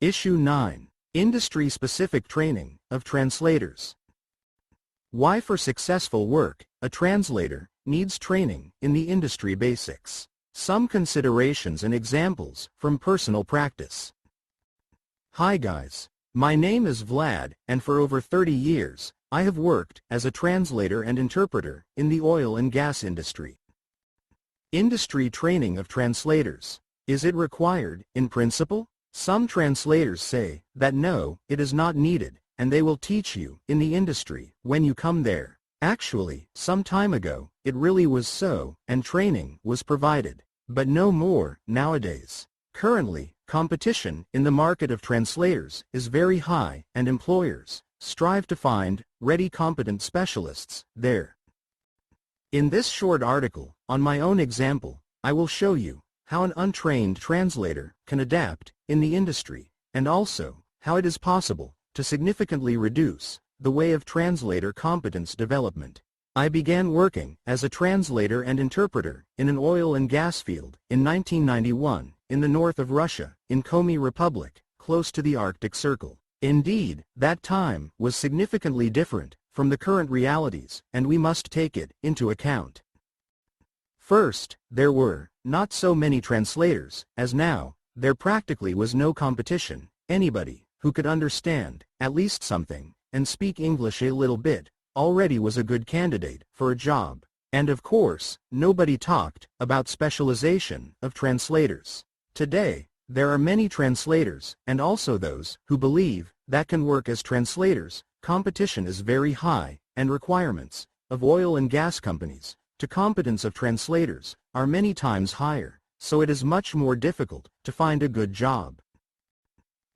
Issue 9. Industry-specific training of translators. Why for successful work, a translator needs training in the industry basics. Some considerations and examples from personal practice. Hi guys. My name is Vlad, and for over 30 years, I have worked as a translator and interpreter in the oil and gas industry. Industry training of translators. Is it required, in principle? Some translators say that no, it is not needed, and they will teach you in the industry when you come there. Actually, some time ago, it really was so, and training was provided. But no more nowadays. Currently, competition in the market of translators is very high, and employers strive to find ready competent specialists there. In this short article, on my own example, I will show you how an untrained translator can adapt in the industry, and also how it is possible to significantly reduce the way of translator competence development. I began working as a translator and interpreter in an oil and gas field in 1991 in the north of Russia, in Komi Republic, close to the Arctic Circle. Indeed, that time was significantly different from the current realities, and we must take it into account. First, there were not so many translators as now. There practically was no competition. Anybody who could understand at least something and speak English a little bit already was a good candidate for a job. And of course, nobody talked about specialization of translators. Today, there are many translators, and also those who believe that can work as translators. Competition is very high, and requirements of oil and gas companies to competence of translators are many times higher, so it is much more difficult to find a good job.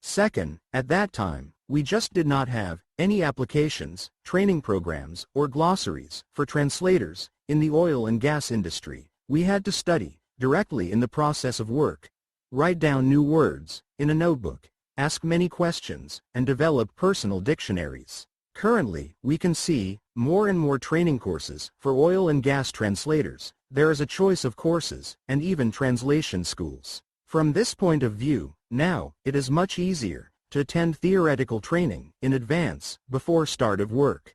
Second, at that time, we just did not have any applications, training programs, or glossaries for translators in the oil and gas industry. We had to study directly in the process of work, write down new words in a notebook, ask many questions, and develop personal dictionaries. Currently, we can see more and more training courses for oil and gas translators. There is a choice of courses, and even translation schools. From this point of view, now, it is much easier to attend theoretical training in advance before start of work.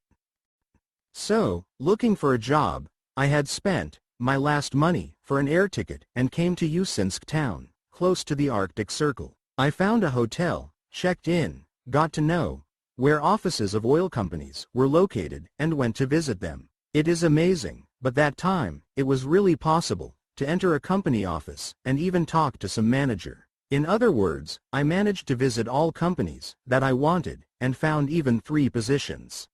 So, looking for a job, I had spent my last money for an air ticket and came to Usinsk town, close to the Arctic Circle. I found a hotel, checked in, got to know where offices of oil companies were located, and went to visit them. It is amazing, but that time, it was really possible to enter a company office and even talk to some manager. In other words, I managed to visit all companies that I wanted, and found even 3 positions.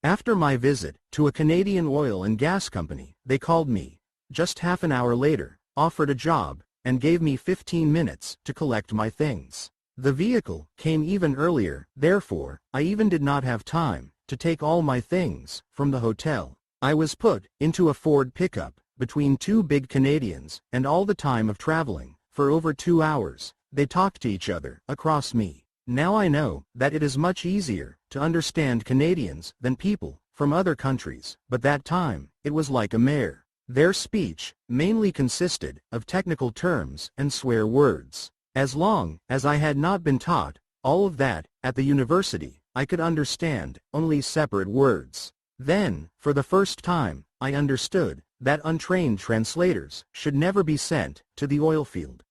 After my visit to a Canadian oil and gas company, they called me. Just half an hour later, offered a job, and gave me 15 minutes to collect my things. The vehicle came even earlier, therefore, I even did not have time to take all my things from the hotel. I was put into a Ford pickup between 2 big Canadians, and all the time of traveling, for over 2 hours, they talked to each other across me. Now I know that it is much easier to understand Canadians than people from other countries, but that time, it was like a mare. Their speech mainly consisted of technical terms and swear words. As long as I had not been taught all of that at the university, I could understand only separate words. Then, for the first time, I understood that untrained translators should never be sent to the oil field.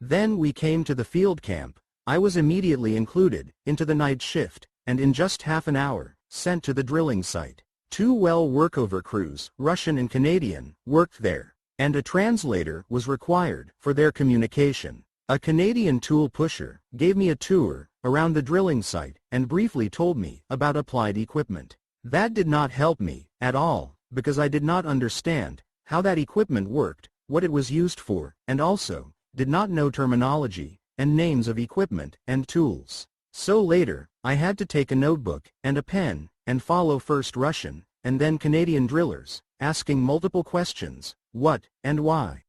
Then we came to the field camp. I was immediately included into the night shift, and in just half an hour, sent to the drilling site. 2 well workover crews, Russian and Canadian, worked there, and a translator was required for their communication. A Canadian tool pusher gave me a tour around the drilling site and briefly told me about applied equipment. That did not help me at all, because I did not understand how that equipment worked, what it was used for, and also did not know terminology and names of equipment and tools. So later, I had to take a notebook and a pen and follow first Russian and then Canadian drillers, asking multiple questions, what and why.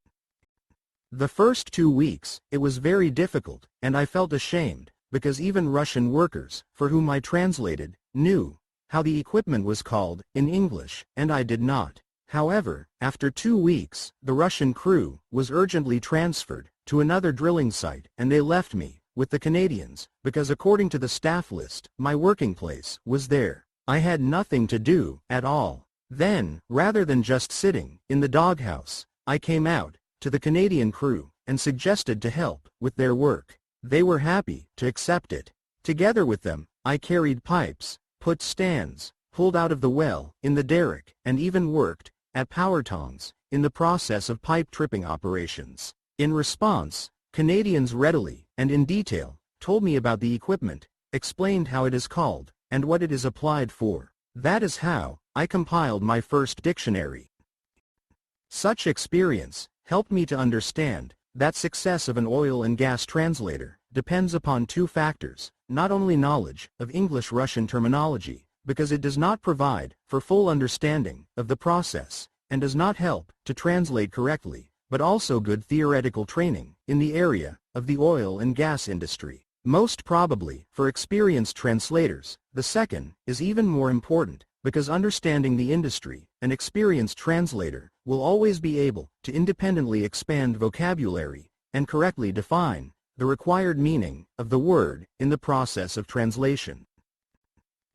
The first 2 weeks, it was very difficult, and I felt ashamed, because even Russian workers, for whom I translated, knew how the equipment was called in English, and I did not. However, after 2 weeks, the Russian crew was urgently transferred to another drilling site, and they left me with the Canadians, because according to the staff list, my working place was there. I had nothing to do at all. Then, rather than just sitting in the doghouse, I came out to the Canadian crew and suggested to help with their work. They were happy to accept it. Together with them, I carried pipes, put stands, pulled out of the well in the derrick, and even worked at power tongs in the process of pipe tripping operations. In response, Canadians readily and in detail told me about the equipment, explained how it is called, and what it is applied for. That is how I compiled my first dictionary. Such experience helped me to understand that success of an oil and gas translator depends upon two factors, not only knowledge of English-Russian terminology, because it does not provide for full understanding of the process and does not help to translate correctly, but also good theoretical training in the area of the oil and gas industry. Most probably, for experienced translators, the second is even more important, because understanding the industry, an experienced translator will always be able to independently expand vocabulary and correctly define the required meaning of the word in the process of translation.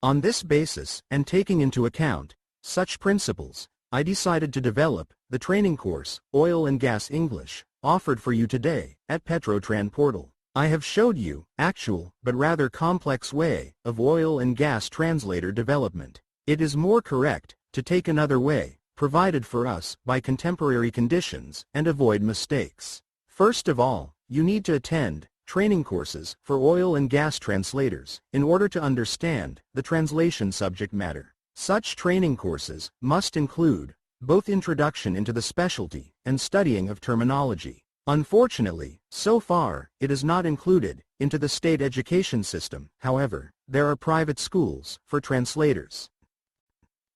On this basis, and taking into account such principles, I decided to develop the training course, Oil and Gas English, offered for you today at Petrotran portal. I have showed you actual but rather complex way of oil and gas translator development. It is more correct to take another way, provided for us by contemporary conditions, and avoid mistakes. First of all, you need to attend training courses for oil and gas translators in order to understand the translation subject matter. Such training courses must include both introduction into the specialty and studying of terminology. Unfortunately, so far, it is not included into the state education system. However, there are private schools for translators.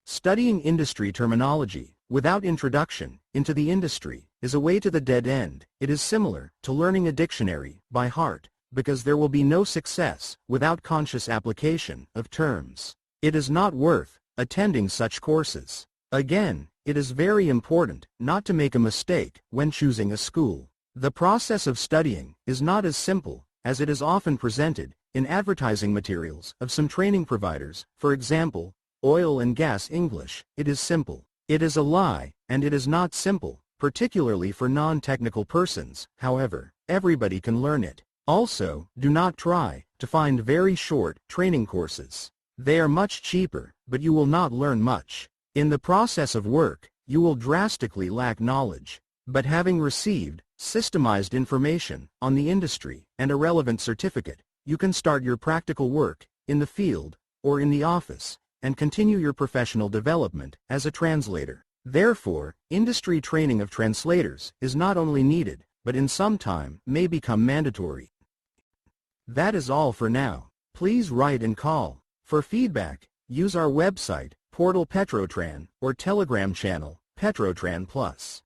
Studying industry terminology without introduction into the industry is a way to the dead end. It is similar to learning a dictionary by heart, because there will be no success without conscious application of terms. It is not worth attending such courses. Again, it is very important not to make a mistake when choosing a school. The process of studying is not as simple as it is often presented in advertising materials of some training providers. For example, Oil and Gas English, it is simple. It is a lie, and it is not simple, particularly for non-technical persons. However, everybody can learn it. Also, do not try to find very short training courses. They are much cheaper, but you will not learn much. In the process of work, you will drastically lack knowledge. But having received systemized information on the industry and a relevant certificate, you can start your practical work in the field or in the office and continue your professional development as a translator. Therefore, industry training of translators is not only needed, but in some time may become mandatory. That is all for now. Please write and call. For feedback, use our website, portal Petrotran, or Telegram channel, Petrotran Plus.